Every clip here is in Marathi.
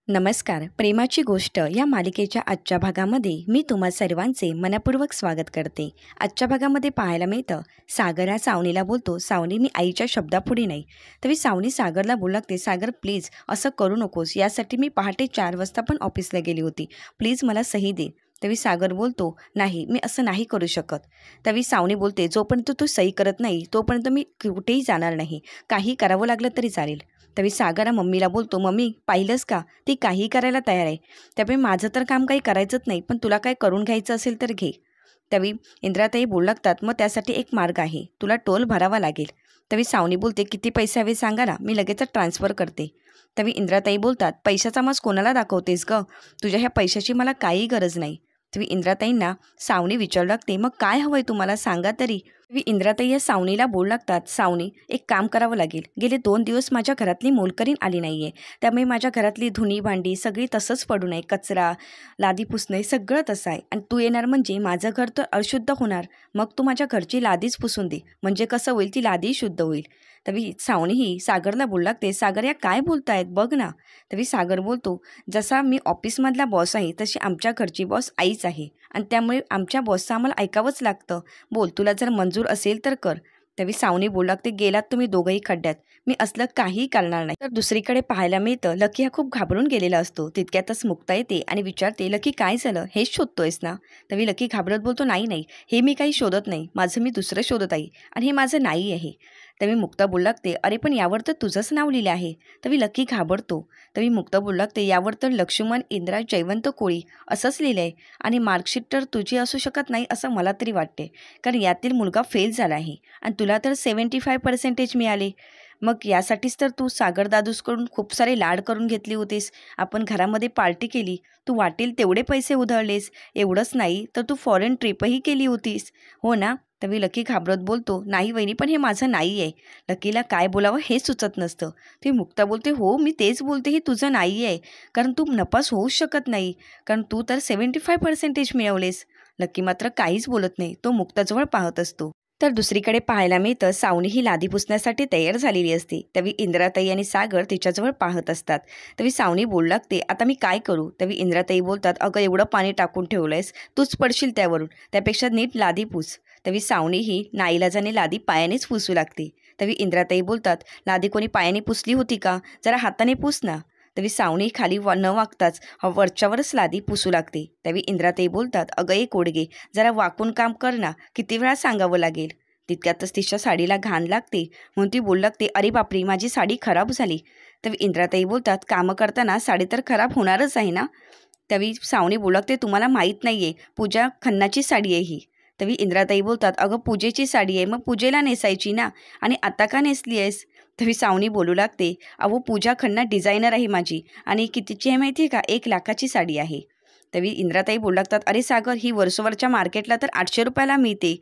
नमस्कार. प्रेमाची गोष्ट या मालिकेच्या आजच्या भागामध्ये मी तुम्हा सर्वांचे मनपूर्वक स्वागत करते. आजच्या भागामध्ये पाहायला मिळतं, सागर हा सावनीला बोलतो, सावनी मी आईच्या शब्दापुढे नाही. तरी सावनी सागरला बोलू लागते, सागर प्लीज असं करू नकोस, यासाठी मी पहाटे 4 वाजता पण ऑफिसला गेली होती, प्लीज मला सही दे. तरी सागर बोलतो, नाही मी असं नाही करू शकत. तरी सावनी बोलते, जोपर्यंत तू सही करत नाही तोपर्यंत मी कुठेही जाणार नाही, काही करावं लागलं तरी चालेल. तरी सागर मम्मीला बोलतो, मम्मी पाहिलंस का, ती काहीही करायला तयार आहे. त्यामुळे माझं तर काम काही करायचंच नाही, पण तुला काय करून घ्यायचं असेल तर घे. त्यावेळी इंद्राताई बोलू लागतात, मग त्यासाठी एक मार्ग आहे, तुला टोल भरावा लागेल. त्यावेळी सावनी बोलते, किती पैसे हवे सांगा ना, मी लगेच ट्रान्सफर करते. त्यावेळी इंद्राताई बोलतात, पैशाचा मज कोणाला दाखवतेस ग, तुझ्या ह्या पैशाची मला काही गरज नाही. तुम्ही इंद्राताईंना सावनी विचारू लागते, मग काय हवंय तुम्हाला सांगा तरी. तुम्ही इंद्राताई या सावनीला बोलू लागतात, सावनी एक काम करावं लागेल, गेले 2 दिवस माझ्या घरातली मोलकरीण आली नाही आहे, त्यामुळे माझ्या घरातली धुणी भांडी सगळी तसंच पडू नये, कचरा लादी पुसणे सगळं तसं आहे, आणि तू येणार म्हणजे माझं घर तर अशुद्ध होणार. मग तू माझ्या घरची लादीच पुसून दे, म्हणजे कसं होईल, ती लादी शुद्ध होईल. तरी सावनीही सागरला बोलू लागते, सागर या काय बोलतायत बघ ना. तरी सागर बोलतो, जसा मी ऑफिसमधला बॉस आहे तशी आमच्या घरची बॉस आईच आहे, आणि त्यामुळे आमच्या बॉसचं आम्हाला ऐकावंच लागतं. बोल, तुला जर मंजूर असेल तर कर. त्यावेळी सावनी बोलू लागते, गेलात तुम्ही दोघंही खड्ड्यात, मी असलं काहीही करणार नाही. तर दुसरीकडे पाहायला मिळतं, लकी हा खूप घाबरून गेलेला असतो. तितक्यातच मुक्ता येते आणि विचारते, लकी काय झालं, हेच शोधतोयस ना. त्यावेळी लकी घाबरत बोलतो, नाही नाही, हे मी काही शोधत नाही, माझं मी दुसरं शोधत आहे, आणि हे माझं नाही आहे. त्यावेळी मुक्ता बोलू लागते, अरे पण यावर तर तुझंच नाव लिहिलं आहे. त्यावेळी लकी घाबरतो. त्यावेळी मुक्ता बोलू लागते, यावर तर लक्ष्मण इंद्रा जयवंत कोळी असंच लिहिलं आहे, आणि मार्कशीट तर तुझी असू शकत नाही असं मला तरी वाटते, कारण यातील मुलगा फेल झाला आहे, आणि तुला तर 75% मिळाले. मग यासाठीच तर तू सागर दादूसकडून खूप सारे लाड करून घेतली होतीस, आपण घरामध्ये पार्टी केली, तू वाटेल तेवढे पैसे उधळलेस. एवढंच नाही तर तू फॉरेन ट्रिपही केली होतीस, हो ना. त्यावेळी लकी घाबरत बोलतो, नाही वहिनी, पण हे माझं नाही आहे. लकीला काय बोलावं हे सुचत नसतं. ती मुक्ता बोलते, हो मी तेच बोलते, हे तुझं नाही आहे, कारण तू नपास होऊच शकत नाही, कारण तू तर 75% मिळवलेस. लकी मात्र काहीच बोलत नाही, तो मुक्ताजवळ पाहत असतो. तर दुसरीकडे पाहायला मिळतं, सावनी ही लादी पुसण्यासाठी तयार झालेली असते. त्यावेळी इंद्राताई आणि सागर तिच्याजवळ पाहत असतात. त्यावेळी सावनी बोलू लागते, आता मी काय करू. त्यावेळी इंद्राताई बोलतात, अगं एवढं पाणी टाकून ठेवलंयस, तूच पडशील त्यावरून, त्यापेक्षा नीट लादी पुस. त्यावेळी सावनी ही नाईलाजाने लादी पायानेच पुसू लागते. त्यावेळी इंद्राताई बोलतात, लादी कोणी पायाने पुसली होती का, जरा हाताने पुस ना. त्यावेळी सावनी खाली न वागताच वरच्यावरच लादी पुसू लागते. त्यावेळी इंद्राताई बोलतात, अगं एक कोडगे, जरा वाकून काम कर ना, किती वेळा सांगावं लागेल. तितक्यातच तिच्या साडीला घाण लागते, म्हणून ती बोलू लागते, अरे बापरे, माझी साडी खराब झाली. त्यावेळी इंद्राताई बोलतात, कामं करताना साडी तर खराब होणारच आहे ना. त्यावेळी सावनी बोलू लागते, तुम्हाला माहीत नाही आहे, पूजा खन्नाची साडी आहे ही. त्यावेळी इंद्राताई बोलतात, अगं पूजेची साडी आहे, मग पूजेला नेसायची ना, आणि आता का नेसली आहेस. त्यावेळी सावनी बोलू लागते, अहो पूजा खन्ना डिझायनर आहे माझी, आणि कितीची आहे माहिती आहे का, 1,00,000ची साडी आहे. त्यावेळी इंद्राताई बोलू लागतात, अरे सागर, ही वर्षभरच्या मार्केटला तर 800 रुपयाला मिळते.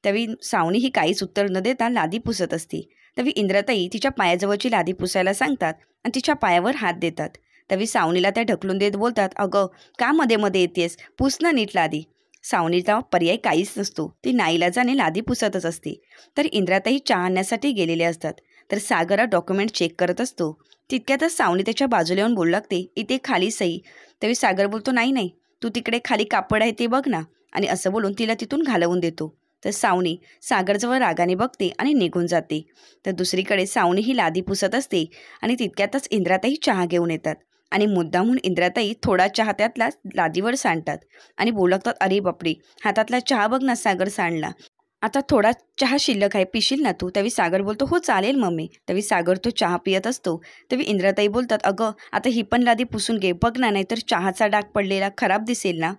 त्यावेळी सावनी ही काहीच उत्तर न देता लादी पुसत असते. त्यावेळी इंद्राताई तिच्या पायाजवळची लादी पुसायला सांगतात, आणि तिच्या पायावर हात देतात. त्यावेळी सावनीला त्या ढकलून देत बोलतात, अगं का मध्ये मध्ये येतेस, पुस ना नीट लादी. सावनीचा पर्याय काहीच नसतो, ती नाईलाजाने लादी पुसतच असते. तर इंद्राताई चहा आणण्यासाठी गेलेले असतात. तर सागर डॉक्युमेंट चेक करत असतो. तितक्यातच सावनी त्याच्या बाजूला येऊन बोलू लागते, इथे खाली सही. त्यावेळी सागर बोलतो, नाही नाही, तू तिकडे खाली कापड आहे ते बघ ना, आणि असं बोलून तिला तिथून घालवून देतो. तर सावनी सागरजवळ रागाने बघते आणि निघून जाते. तर दुसरीकडे सावनी ही लादी पुसत असते, आणि तितक्यातच इंद्राताई चहा घेऊन येतात, आणि मुद्दामहून इंद्राताई थोडा चहा त्यातला लादीवर सांडतात, आणि बोलू लागतात, अरे बापरे, हातातला चहा बघ ना सागर सांडला, आता थोडा चहा शिल्लक आहे, पिशील ना तू. त्यावेळी सागर बोलतो, हो चालेल मम्मी. त्यावेळी सागर तो चहा पियत असतो. त्यावेळी इंद्राताई बोलतात, अगं आता ही पण लादी पुसून घे बघ ना, नाहीतर चहाचा डाग पडलेला खराब दिसेल ना.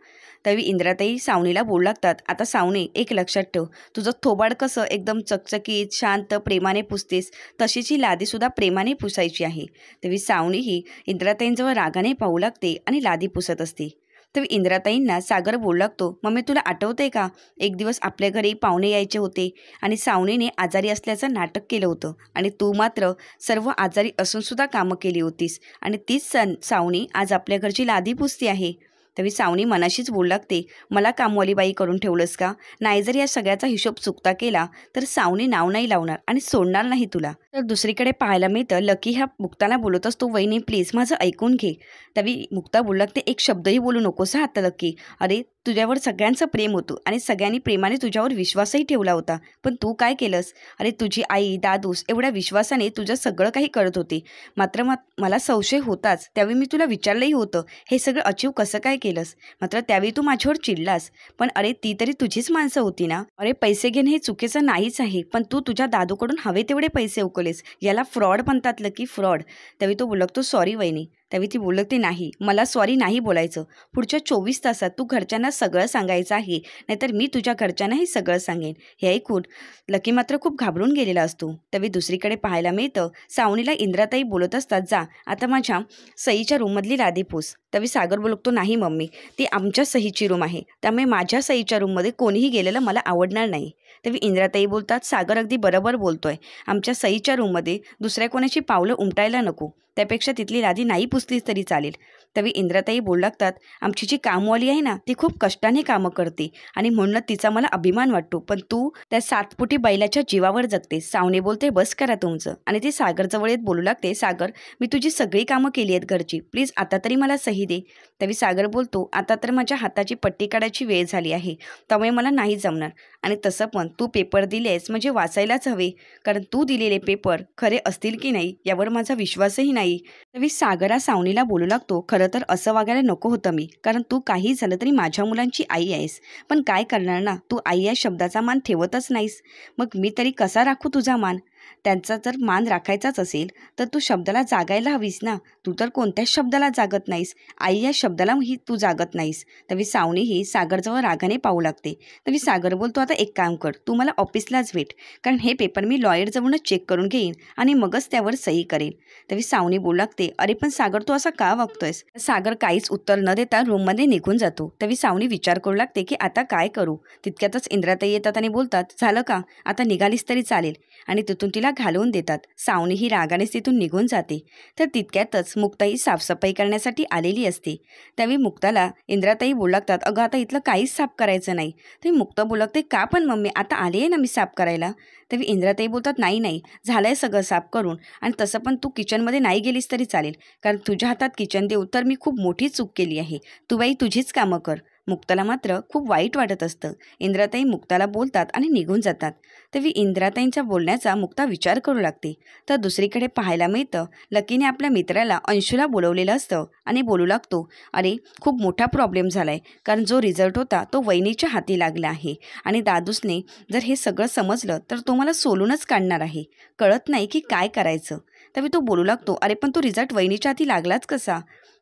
त्यावेळी इंद्राताई सावनीला बोलू लागतात, आता सावनी एक लक्षात ठेव, तुझं थोबाड कसं एकदम चकचकीत शांत प्रेमाने पुसतेस, तशीच ही लादीसुद्धा प्रेमाने पुसायची आहे. त्यावेळी सावनी ही इंद्राताईंजवळ रागाने पाहू लागते आणि लादी पुसत असते. तर इंद्राताईंना सागर बोलू लागतो, मम्मी तुला आठवते का, एक दिवस आपल्या घरी पाहुणे यायचे होते, आणि सावनीने आजारी असल्याचं नाटक केलं होतं, आणि तू मात्र सर्व आजारी असूनसुद्धा कामं केली होतीस, आणि तीच सावनी आज आपल्या घरची लादी पुसती आहे. त्यावेळी सावनी मनाशीच बोलू लागते, मला कामवाली बाई करून ठेवलंस का, नाही जर या सगळ्याचा हिशोब चुकता केला तर सावनी नाव नाही लावणार आणि सोडणार नाही तुला. तर दुसरीकडे पाहायला मिळतं लकी ह्या मुक्ताला बोलत असतो, "वहिनी प्लीज माझं ऐकून घे." त्यावेळी मुक्ता बोलू लागते, "एक शब्दही बोलू नकोस हां आता लकी. अरे तुझ्यावर सगळ्यांचं प्रेम होतं आणि सगळ्यांनी प्रेमाने तुझ्यावर विश्वासही ठेवला होता. पण तू काय केलंस? अरे तुझी आई, दादूस एवढ्या विश्वासाने तुझं सगळं काही करत होते. मात्र मला संशय होताच. त्यावेळी मी तुला विचारलंही होतं, हे सगळं अचीव कसं काय केलंस? मात्र त्यावेळी तू माझ्यावर चिडलास. पण अरे ती तरी तुझीच माणसं होती ना? अरे पैसे घेणं हे चुकीचं नाहीच आहे. पण तू तुझ्या दादूकडून हवे तेवढे पैसे उकळलेस. याला फ्रॉड म्हणतात लकी, फ्रॉड." त्यावेळी तो बोलतो, "सॉरी वहिनी." त्यावेळी ती बोलते, "नाही, मला सॉरी नाही बोलायचं. पुढच्या 24 तासात तू घरच्यांना सगळं सांगायचं आहे. नाहीतर मी तुझ्या घरच्यांनाही सगळं सांगेन." हे ऐकून लकी मात्र खूप घाबरून गेलेला असतो. त्यावेळी दुसरीकडे पाहायला मिळतं सावनीला इंद्राताई बोलत असतात, "जा आता माझ्या सईच्या रूममधली लादी पुस." त्यावेळी सागर बोलतो, "नाही मम्मी, ती आमच्या सईची रूम आहे. त्यामुळे माझ्या सईच्या रूममध्ये कोणीही गेलेलं मला आवडणार नाही." त्यावेळी इंद्राताई बोलतात, "सागर अगदी बरोबर बोलतोय. आमच्या सईच्या रूममध्ये दुसऱ्या कोणाची पावलं उमटायला नको. त्यापेक्षा तिथली लादी नाही पुसलीच तरी चालेल." त्यावेळी इंद्राताई बोलू लागतात, "आमची जी कामवाली आहे ना, ती खूप कष्टाने कामं करते आणि म्हणूनच तिचा मला अभिमान वाटतो. पण तू त्या 7 फुटी बैलाच्या जीवावर जगतेस." सावनी बोलते, "बस करा तुमचं." आणि ती सागरजवळ येत बोलू लागते, "सागर, मी तुझी सगळी कामं केली आहेत घरची. प्लीज आता तरी मला सही दे." त्यावेळी सागर बोलतो, "आता तर माझ्या हाताची पट्टी काढायची वेळ झाली आहे. त्यामुळे मला नाही जमणार. आणि तसं पण तू पेपर दिलेस म्हणजे वाचायलाच हवे. कारण तू दिलेले पेपर खरे असतील की नाही यावर माझा विश्वासही नाही." त्यावेळी सागरा सावनीला बोलू लागतो, "खरं तर असं वागायला नको होतं मी. कारण तू काही झालं तरी माझ्या मुलांची आई आहेस. पण काय करणार ना, तू आई या शब्दाचा मान ठेवतच नाहीस. मग मी तरी कसा राखू तुझा मान? त्यांचा जर मान राखायचाच असेल तर तू शब्दाला जागायला हवीस ना. तू तर कोणत्याच शब्दाला जागत नाहीस. आई या शब्दालाही तू जागत नाहीस." त्यावेळी सावनीही सागरजवळ रागाने पाहू लागते. त्यावेळी सागर बोलतो, "आता एक काम कर, तू मला ऑफिसलाच भेट. कारण हे पेपर मी लॉयरजवळूनच चेक करून घेईन आणि मगच त्यावर सही करेन." त्यावेळी सावनी बोलू लागते, "अरे पण सागर तू असा का वागतोयस?" सागर काहीच उत्तर न देता रूममध्ये निघून जातो. त्यावेळी सावनी विचार करू लागते की आता काय करू. तितक्यातच इंद्राताई येतात आणि बोलतात, "झालं का? आता निघालीस तरी चालेल." आणि तिथून तिला घालवून देतात. सावनी ही रागानेच तिथून निघून जाते. तर तितक्यातच मुक्ताई साफसफाई करण्यासाठी आलेली असते. त्यावेळी मुक्ताला इंद्राताई बोलू लागतात, "अगं आता इथलं काहीच साफ करायचं नाही." ते मुक्ता बोलू लागते, "का पण मम्मी, आता आली आहे ना मी साफ करायला." त्यावेळी इंद्राताई बोलतात, "नाही नाही, झालंय सगळं साफ करून. आणि तसं पण तू किचनमध्ये नाही गेलीस तरी चालेल. कारण तुझ्या हातात किचन देऊ तर मी खूप मोठी चूक केली आहे. तू बाई तुझीच कामं कर." मुक्ताला मात्र खूप वाईट वाटत असतं. इंद्राताई मुक्ताला बोलतात आणि निघून जातात. तेव्हा इंद्राताईंच्या बोलण्याचा मुक्ता विचार करू लागते. तर दुसरीकडे पाहायला मिळतं लकीने आपल्या मित्राला अंशूला बोलवलेलं असतं आणि बोलू लागतो, "अरे खूप मोठा प्रॉब्लेम झाला आहे. कारण जो रिझल्ट होता तो वहिनीच्या हाती लागला आहे आणि दादूसने जर हे सगळं समजलं तर तो मला सोलूनच काढणार आहे. कळत नाही की काय करायचं." त्यावेळी तो बोलू लागतो, "अरे पण तो रिझल्ट वहिनीच्या हाती लागलाच कसा?"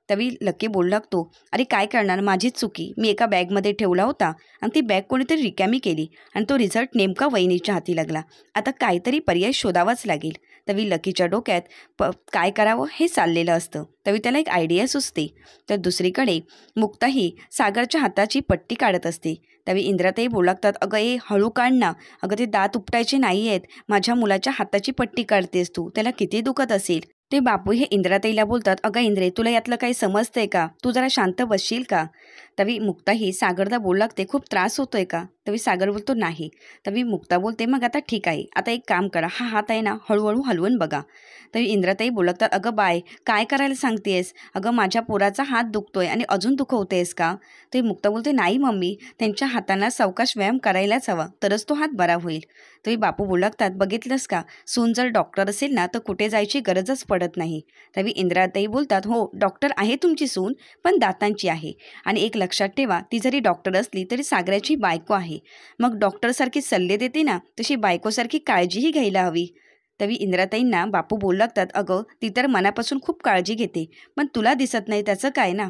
त्यावेळी लकी बोलू लागतो, "अरे काय करणार, माझीच चुकी. मी एका बॅगमध्ये ठेवला होता आणि ती बॅग कोणीतरी रिकामी केली आणि तो रिझल्ट नेमका वहिनीच्या हाती लागला. आता काहीतरी पर्याय शोधावाच लागेल." त्यावेळी लकीच्या डोक्यात काय करावं हे चाललेलं असतं. त्यावेळी त्याला एक आयडिया सुचते. तर दुसरीकडे मुक्ताही सागरच्या हाताची पट्टी काढत असते. त्यावेळी इंद्राताई बोलू लागतात, "अगं ए हळू काढ ना. अगं ते दात उपटायचे नाही आहेत. माझ्या मुलाच्या हाताची पट्टी काढतेस तू. त्याला किती दुखत असेल." ते बापू हे इंद्राताईला बोलतात, "अगं इंद्रे, तुला यातलं काही समजतंय का? तू जरा शांत बसशील का?" त्यावेळी मुक्ताही सागरला बोलू लागते, "खूप त्रास होतोय का?" त्यावेळी सागर बोलतो, "नाही." त्यावेळी मुक्ता बोलते, "मग आता ठीक आहे. आता एक काम करा, हा हात आहे ना हळूहळू हलवून बघा." त्यावेळी इंद्राताई बोलू लागतात, "अगं बाय, काय करायला सांगतेस? अगं माझ्या पोराचा हात दुखतोय आणि अजून दुखवतेस का?" ते मुक्ता बोलते, "नाही मम्मी, त्यांच्या हातांना सावकाश व्यायाम करायलाच हवा, तरच तो हात बरा होईल." त्यावेळी बापू बोलू लागतात, "बघितलंस का? सून जर डॉक्टर असेल ना तर कुठे जायची गरजच पडत नाही." त्यावेळी इंद्राताई बोलतात, "हो, डॉक्टर आहे तुमची सून, पण दातांची आहे. आणि एक लक्षात ठेवा, ती जरी डॉक्टर असली तरी सागराची बायको आहे. मग डॉक्टरसारखी सल्ले देते ना, तशी बायकोसारखी काळजीही घ्यायला हवी." त्यावेळी इंद्राताईंना बापू बोलू लागतात, "अगं ती तर मनापासून खूप काळजी घेते, पण तुला दिसत नाही त्याचं काय ना?"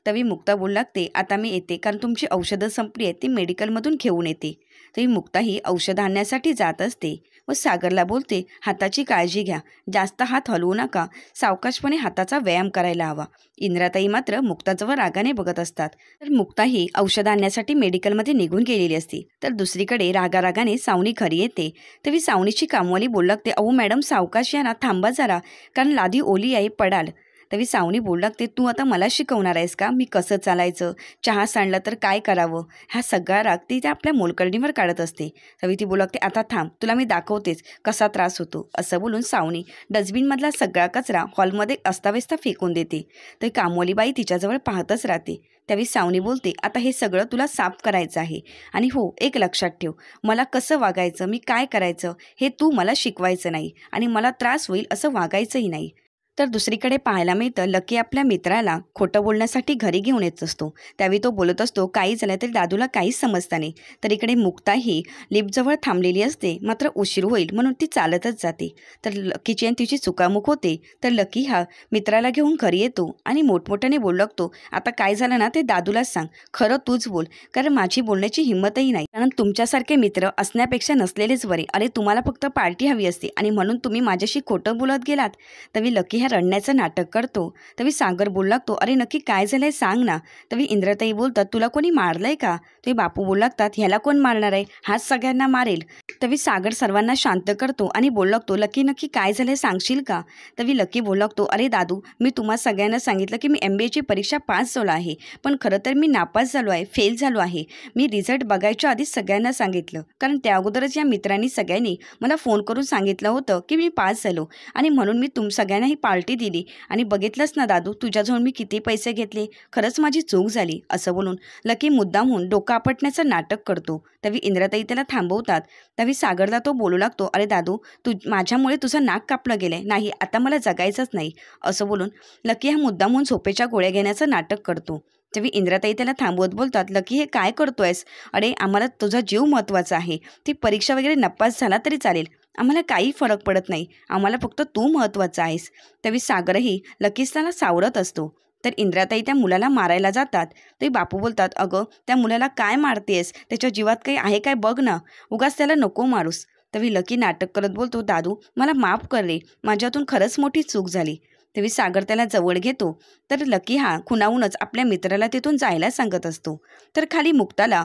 त्यावेळी मुक्ता बोलू लागते, "आता मी येते, कारण तुमची औषधं संपली आहेत, ती मेडिकलमधून घेऊन येते." त्यावेळी मुक्ता ही औषधं आणण्यासाठी जात असते व सागरला बोलते, "हाताची काळजी घ्या, जास्त हात हलवू नका, सावकाशपणे हाताचा व्यायाम करायला हवा." इंद्राताई मात्र मुक्ताजवळ रागाने बघत असतात. तर मुक्ता ही औषधं आणण्यासाठी मेडिकलमध्ये निघून गेलेली असते. तर दुसरीकडे रागारागाने सावनी घरी येते. तेव्हा सावनीची कामवाली बोलू लागते, "अहो मॅडम, सावकाश या ना, थांबा जरा, कारण लादी ओली आहे, पडाल." तरी सावनी बोलू लागते, तू आता मला शिकवणार आहेस का मी कसं चालायचं, चहा सांडला तर काय करावं, हा सगळा राग ती त्या आपल्या मोलकरणीवर काढत असते. तरी ती बोलू लागते, आता थांब तुला मी दाखवतेच कसा त्रास होतो. असं बोलून सावनी डस्टबिनमधला सगळा कचरा हॉलमध्ये अस्ताव्यस्त फेकून देते. तर कामवाली बाई तिच्याजवळ पाहतच राहते. त्यावेळी सावनी बोलते, आता हे सगळं तुला साफ करायचं आहे आणि हो एक लक्षात ठेव, मला कसं वागायचं, मी काय करायचं हे तू मला शिकवायचं नाही आणि मला त्रास होईल असं वागायचंही नाही. तर दुसरीकडे पाहायला मिळतं, लकी आपल्या मित्राला खोटं बोलण्यासाठी घरी घेऊन येत असतो. त्यावेळी तो बोलत असतो, काही झालं तरी दादूला काहीच समजतं नाही. तर इकडे मुक्ता ही लिफ्टजवळ थांबलेली असते, मात्र उशीर होईल म्हणून ती चालतच जाते. तर लकीची आणि तिची चुकामुक होते. तर लकी हा मित्राला घेऊन घरी येतो आणि मोठमोठ्याने बोलू लागतो, आता काय झालं ना ते दादूलाच सांग, खरं तूच बोल, कारण माझी बोलण्याची हिंमतही नाही. कारण तुमच्यासारखे मित्र असण्यापेक्षा नसलेलेच बरे. अरे तुम्हाला फक्त पार्टी हवी असते आणि म्हणून तुम्ही माझ्याशी खोटं बोलत गेलात. तरी लकी ह्या रडण्याचं नाटक करतो. तरी सागर बोलू लागतो, अरे नक्की काय झालंय सांग ना. तरी इंद्रताई बोलतात, तुला कोणी मारलंय का. तरी बापू बोलू लागतात, ह्याला कोण मारणार आहे, हाच सगळ्यांना मारेल. तरी सागर सर्वांना शांत करतो आणि बोलू लागतो, लकी नक्की काय झालंय सांगशील का. तरी लकी बोलू लागतो, अरे दादू मी तुम्हा सगळ्यांना सांगितलं की मी MBAची परीक्षा पास झालो आहे, पण खरं तर मी नापास झालो आहे, फेल झालो आहे. मी रिझल्ट बघायच्या आधीच सगळ्यांना सांगितलं, कारण त्या अगोदरच या मित्रांनी सगळ्यांनी मला फोन करून सांगितलं होतं की मी पास झालो आणि म्हणून मी सगळ्यांना ही पार्टी दिली. आणि बघितलंच ना दादू, तुझ्याजवळ मी किती पैसे घेतले, खरंच माझी चूक झाली. असं बोलून लकी मुद्दामहून डोकं आपटण्याचं नाटक करतो. तरी इंद्रताई त्याला थांबवतात. तरी सागरला तो बोलू लागतो, अरे दादू माझ्यामुळे तुझं नाक कापलं गेलंय, नाही आता मला जगायचंच नाही. असं बोलून लकी हा मुद्दामहून झोपेच्या गोळ्या घेण्याचं नाटक करतो. तरी इंद्रताई त्याला थांबवत बोलतात, लकी हे काय करतोयस, अरे आम्हाला तुझा जीव महत्त्वाचा आहे. ती परीक्षा वगैरे नपास झाला तरी चालेल, आम्हाला काही फरक पडत नाही, आम्हाला फक्त तू महत्त्वाचा आहेस. त्यावेळी सागरही लकीच त्याला सावरत असतो. तर इंद्राताई त्या मुलाला मारायला जातात. तरी बापू बोलतात, अगं त्या मुलाला काय मारतेस, त्याच्या जीवात काही आहे काय बघ ना, उगाच त्याला नको मारूस. तरी लकी नाटक करत बोलतो, दादू मला माफ कर रे, माझ्यातून खरंच मोठी चूक झाली. तेव्हा सागर त्याला जवळ घेतो. तर लकी हा खुणावूनच आपल्या मित्राला तिथून जायला सांगत असतो. तर खाली मुक्ताला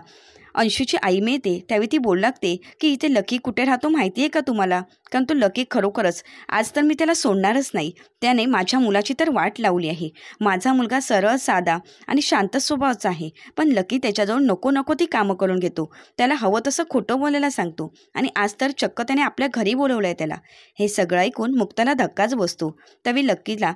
अंशूची आई मिळते. त्यावेळी ती बोलू लागते की इथे लकी कुठे राहतो माहिती आहे का तुम्हाला, कारण तो लकी खरोखरच आज तर मी त्याला सोडणारच नाही, त्याने माझ्या मुलाची तर वाट लावली आहे. माझा मुलगा सरळ साधा आणि शांत स्वभावाचा आहे, पण लकी त्याच्याजवळ नको नको ती कामं करून घेतो, त्याला हवं तसं खोटं बोलायला सांगतो आणि आज तर चक्क त्याने आपल्या घरी बोलवलं आहे त्याला. हे सगळं ऐकून मुक्ताला धक्काच बसतो. त्यावेळी लकीला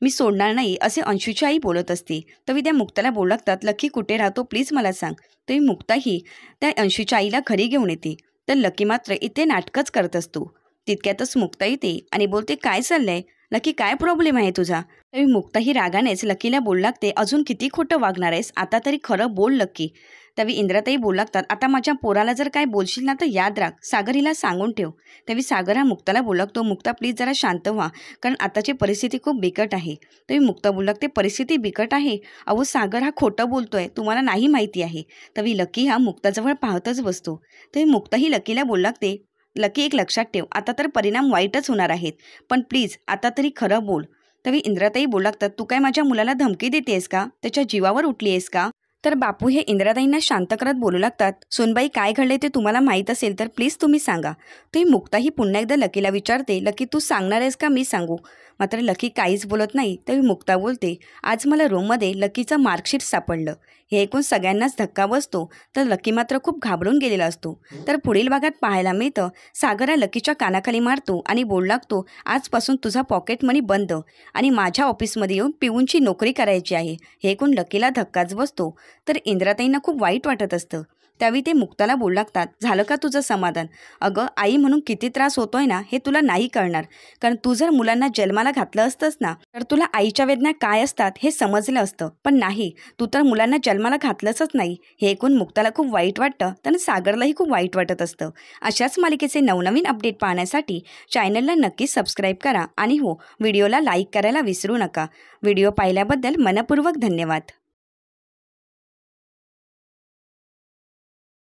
मी सोडणार नाही असे अंशूची आई बोलत असते. तरी त्या मुक्ताला बोलू लागतात, लकी कुठे राहतो प्लीज मला सांग. तरी मुक्ताही त्या अंशूच्या आईला घरी घेऊन येते. तर लकी मात्र इथे नाटकच करत असतो. तितक्यातच मुक्ता येते आणि बोलते, काय चाललंय लकी, काय प्रॉब्लेम आहे तुझा. तरी मुक्ताही रागानेच लकीला बोलू लागते, अजून किती खोटं वागणार आहेस, आता तरी खरं बोल लकी. त्यावेळी इंद्राताई बोलू लागतात, आता माझ्या पोराला जर काय बोलशील ना तर याद राख, सागर हिला सांगून ठेव. त्यावेळी सागर हा मुक्ताला बोलू लागतो, मुक्ता प्लीज जरा शांत व्हा, कारण आताची परिस्थिती खूप बिकट आहे. त्यावेळी मुक्ता बोलू लागते, परिस्थिती बिकट आहे, अहो सागर हा खोटं बोलतोय, तुम्हाला नाही माहिती आहे. त्यावेळी लकी हा मुक्ताजवळ पाहतच बसतो. त्यावेळी मुक्ताही लकीला बोलू लागते, लकी एक लक्षात ठेव, आता तर परिणाम वाईटच होणार आहेत, पण प्लीज आता तरी खरं बोल. त्यावेळी इंद्राताई बोलू लागतात, तू काय माझ्या मुलाला धमकी देतेस का, त्याच्या जीवावर उठली आहेस का. तर बापू हे इंद्राताईंना शांत करत बोलू लागतात, सोनबाई काय घडले ते तुम्हाला माहीत असेल तर प्लीज तुम्ही सांगा. तरी मुक्ताही पुन्हा एकदा लकीला विचारते, लकी तू सांगणार आहेस का मी सांगू. मात्र लकी काहीच बोलत नाही. तरी मुक्ता बोलते, आज मला रूममध्ये लकीचं मार्कशीट सापडलं. हे ऐकून सगळ्यांनाच धक्का बसतो. तर लकी मात्र खूप घाबरून गेलेला असतो. तर पुढील भागात पाहायला मिळतं, सागर हा लकीच्या कानाखाली मारतो आणि बोलू लागतो, आजपासून तुझा पॉकेट मनी बंद आणि माझ्या ऑफिसमध्ये येऊन पिऊनची नोकरी करायची आहे. हे ऐकून लकीला धक्काच बसतो. तर इंद्राताईंना खूप वाईट वाटत असतं. त्यावेळी ते मुक्ताला बोलू लागतात, झालं का तुझं समाधान. अगं आई म्हणून किती त्रास होतोय ना हे तुला नाही कळणार, कारण तू जर मुलांना जन्माला घातलं असतंस ना तर तुला आईच्या वेदना काय असतात हे समजलं असतं, पण नाही, तू तर मुलांना जन्माला घातलंच नाही. हे ऐकून मुक्ताला खूप वाईट वाटतं, तर सागरलाही खूप वाईट वाटत असतं. अशाच मालिकेचे नवनवीन अपडेट पाहण्यासाठी चॅनलला नक्की सबस्क्राईब करा आणि हो, व्हिडिओला लाईक करायला विसरू नका. व्हिडिओ पाहिल्याबद्दल मनपूर्वक धन्यवाद.